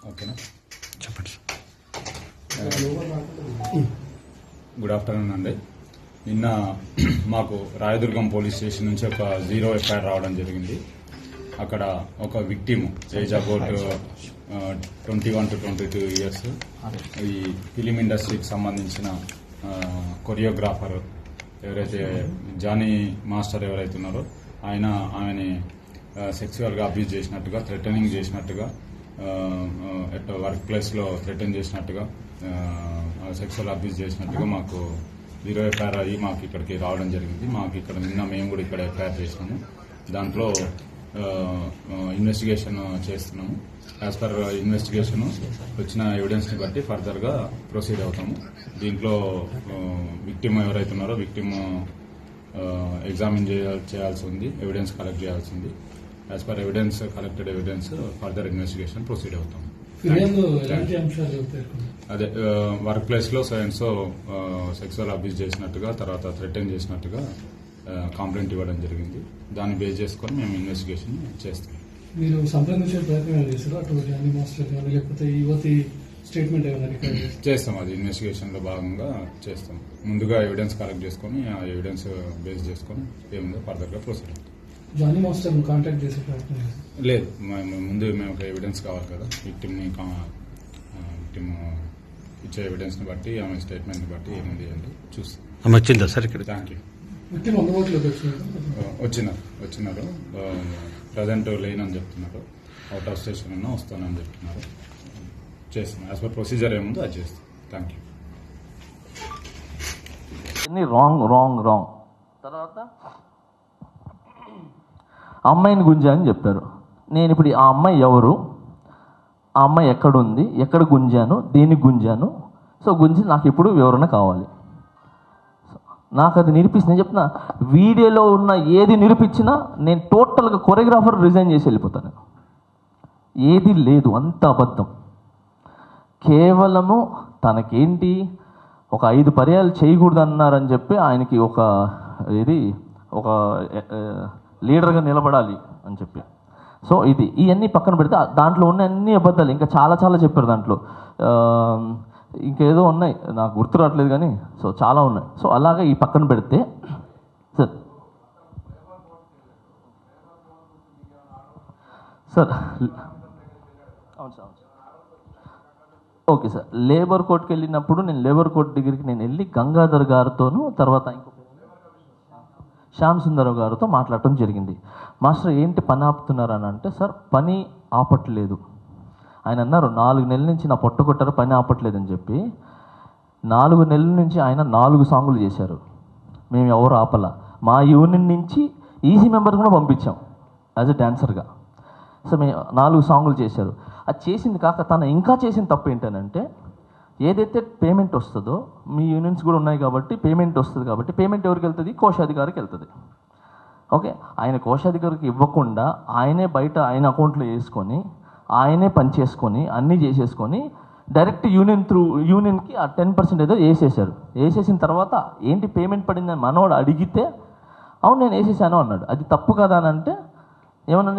ఓకేనా, చెప్పండి. Good afternoon అండి. నిన్న మాకు రాయదుర్గం పోలీస్ స్టేషన్ నుంచి ఒక 0 ఎఫ్ఐఆర్ రావడం జరిగింది. అక్కడ ఒక victim age about 21 to 22 years, ఈ ఫిలిం ఇండస్ట్రీకి సంబంధించిన కొరియోగ్రాఫర్ ఎవరైతే జానీ మాస్టర్ ఎవరైతే ఉన్నారో ఆమెని సెక్సువల్గా అబ్యూజ్ చేసినట్టుగా, థ్రెటనింగ్ చేసినట్టుగా, వర్క్ ప్లేస్లో థ్రెటన్ చేసినట్టుగా, సెక్సువల్ అబ్యూజ్ చేసినట్టుగా మాకు 0 ఎఫ్ఐఆర్ అయ్యి మాకు ఇక్కడికి రావడం జరిగింది. మాకు ఇక్కడ నిన్న మేము కూడా ఇక్కడ ఎఫ్ఐఆర్ చేసినాము. దాంట్లో ఇన్వెస్టిగేషన్ చేస్తున్నాము. యాజ్ పర్ ఇన్వెస్టిగేషన్ వచ్చిన ఎవిడెన్స్ని బట్టి ఫర్దర్గా ప్రొసీడ్ అవుతాము. దీంట్లో విక్టిమ్ ఎవరైతే ఉన్నారో విక్టిమ్ ఎగ్జామిన్ చేయాల్సి ఉంది, ఎవిడెన్స్ కలెక్ట్ చేయాల్సి ఉంది. As per evidence collected evidence further investigation proceed అవుతాము. అదే వర్క్ ప్లేస్లో సో సెక్సువల్ అబ్యూజ్ చేసినట్టుగా, తర్వాత థ్రెటన్ చేసినట్టుగా కంప్లైంట్ ఇవ్వడం జరిగింది. దాన్ని బేస్ చేసుకొని మేము ఇన్వెస్టిగేషన్ చేస్తాం. మీరు సంప్రదించే ప్రయత్నం చేస్తారా అటువంటి అన్ని మాస్టర్ కానీ, లేకపోతే యువతి స్టేట్మెంట్ ఏమైనా రికార్డ్ చేస్తాం? అది ఇన్వెస్టిగేషన్ లో భాగంగా చేస్తాం. ముందుగా ఎవిడెన్స్ కలెక్ట్ చేసుకొని ఆ ఎవిడెన్స్ బేస్ చేసుకొని ఏముందో ఫర్దర్ గా ప్రొసీడ్ అవుతాం. జానీ మాస్టర్ కాంటాక్ట్ చేసే ప్రయత్నం లేదు, ముందు మేము ఒక ఎవిడెన్స్ కావాలి కదా. విక్టిమ్ ఇచ్చే ఎవిడెన్స్ ని బట్టి, ఆమె స్టేట్మెంట్ ని బట్టి ఏముంది అంటే చూస్తాం. వచ్చిందా సార్ ఇక్కడ? Thank you. విక్టిమ్ అందుబాటులోకి వచ్చినారు. ప్రజెంట్ లేనని చెప్తున్నారు. అవుట్ ఆఫ్ స్టేషన్ ఉన్నా వస్తానని చెప్తున్నారు. చేస్తాం. యాజ్ పర్ ప్రొసీజర్ ఏముందో అది చేస్తాం. Thank you. రాంగ్ తర్వాత అమ్మాయిని గుంజా అని చెప్పారు. నేను ఇప్పుడు ఆ అమ్మాయి ఎవరు, ఆ అమ్మాయి ఎక్కడుంది, ఎక్కడ గుంజాను, దేనికి గుంజాను, సో గుంజి నాకు ఇప్పుడు వివరణ కావాలి. నాకు అది నిరూపిస్తుంది. నేను చెప్తున్నా, వీడియోలో ఉన్న ఏది నిరూపించినా నేను టోటల్గా కొరియోగ్రాఫర్ రిజైన్ చేసి వెళ్ళిపోతాను. ఏది లేదు, అంత అబద్ధం. కేవలము తనకేంటి ఒక 5 పర్యాలు చేయకూడదు అన్నారని చెప్పి ఆయనకి ఒక లీడర్గా నిలబడాలి అని చెప్పి. సో ఇవన్నీ పక్కన పెడితే దాంట్లో ఉన్న అన్ని అబద్ధాలు, ఇంకా చాలా చెప్పారు దాంట్లో. ఇంకేదో ఉన్నాయి, నాకు గుర్తు రావట్లేదు కానీ, సో చాలా ఉన్నాయి. సో అలాగే ఈ పక్కన పెడితే సార్ అవును సార్ ఓకే సార్. లేబర్ కోర్టుకి వెళ్ళినప్పుడు నేను లేబర్ కోర్టు దగ్గరికి వెళ్ళి గంగాధర్ గారితోనూ, తర్వాత ఇంకొక శ్యామ్ సుందరం గారితో మాట్లాడటం జరిగింది. మాస్టర్ ఏంటి పని ఆపుతున్నారు అని అంటే, సార్ పని ఆపట్లేదు. ఆయన అన్నారు 4 నెలల నుంచి నా పొట్ట కొట్టారు, పని ఆపట్లేదని చెప్పి. 4 నెలల నుంచి ఆయన 4 సాంగులు చేశారు. మేము ఎవరు ఆపలా. మా యూనియన్ నుంచి ఈసీ మెంబర్స్ కూడా పంపించాం యాజ్ ఎ డాన్సర్గా. సో మేము 4 సాంగులు చేశారు. అది చేసింది కాక తను ఇంకా చేసిన తప్పు ఏంటనంటే, ఏదైతే పేమెంట్ వస్తుందో, మీ యూనియన్స్ కూడా ఉన్నాయి కాబట్టి పేమెంట్ వస్తుంది కాబట్టి, పేమెంట్ ఎవరికి వెళ్తుంది? కోశాధికారికి వెళ్తుంది. ఓకే, ఆయన కోశాధికారికి ఇవ్వకుండా ఆయనే బయట ఆయన అకౌంట్లో వేసుకొని, ఆయనే పని చేసుకొని, అన్నీ చేసేసుకొని డైరెక్ట్ యూనియన్కి ఆ 10% ఏదో వేసేసారు. వేసేసిన తర్వాత ఏంటి పేమెంట్ పడిందని మనవాడు అడిగితే, అవును నేను వేసేసాను అన్నాడు. అది తప్పు కదా అని అంటే ఏమన్నా